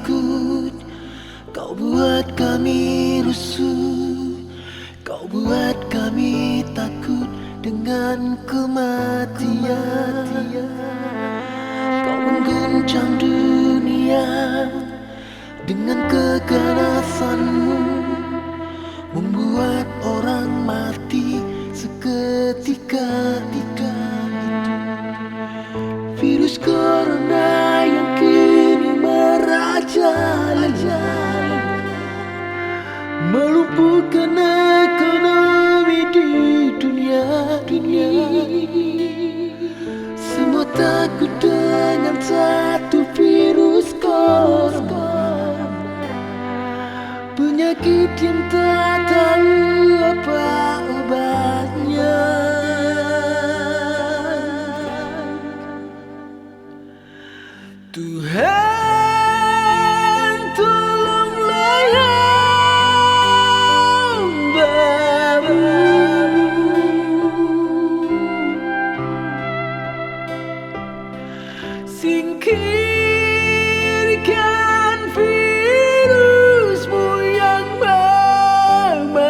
takut, kau buat kami rusuh. Kau buat kami takut dengan kematian. Kau mengguncang dunia dengan keganasanmu, membuat orang mati seketika itu. Virus corona yang kini merajalela, melumpuhkan ekonomi di dunia. Semua takut dengan satu virus corona, penyakit yang tak tahu apa obatnya. Tuhan, tolonglah hamba-Mu. Singkirkan virus-Mu yang mematikan.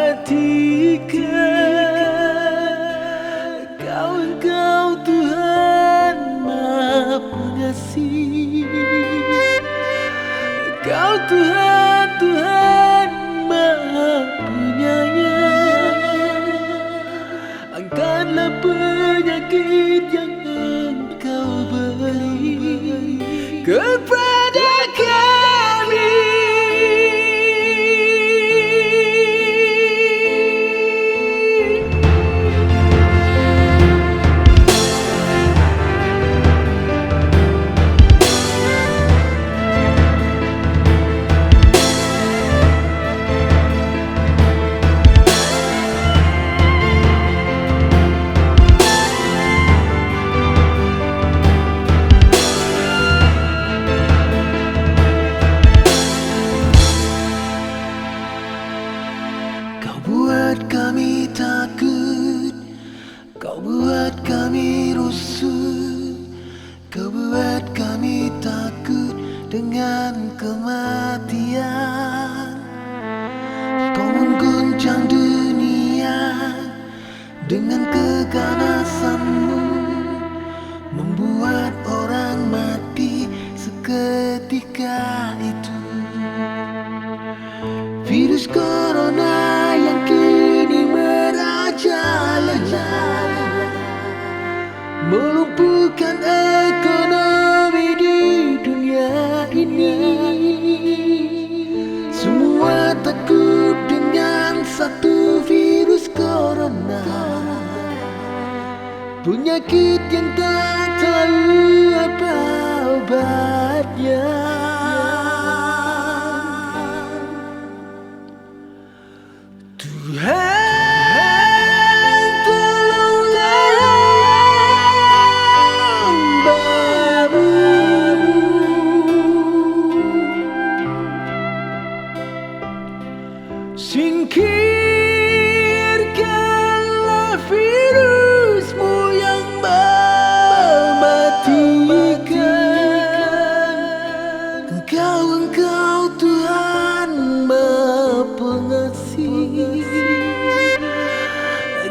Engkau Tuhan Maha Pengasih, Engkau Tuhan Maha Penyayang. Angkatlah penyakit yang Engkau beri kepada kami. Kau buat kami takut, kau buat kami rusuh. Kau buat kami takut dengan kematian. Kau mengguncang dunia dengan keganasanmu, membuat orang mati seketika itu. Virus corona yang kini merajalela, melumpuhkan ekonomi di dunia ini. Semua takut dengan satu virus corona, penyakit yang tak tahu apa obatnya. Tuhan, tolonglah hamba-Mu. Singkirkanlah virus-Mu yang mematikan. Engkau Tuhan Maha Pengasih,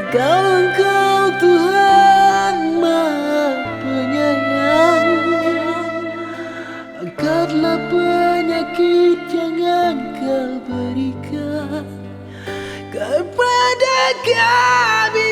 Engkau Tuhan Maha Penyayang. Angkatlah penyakit yang Engkau berikan kepada kami.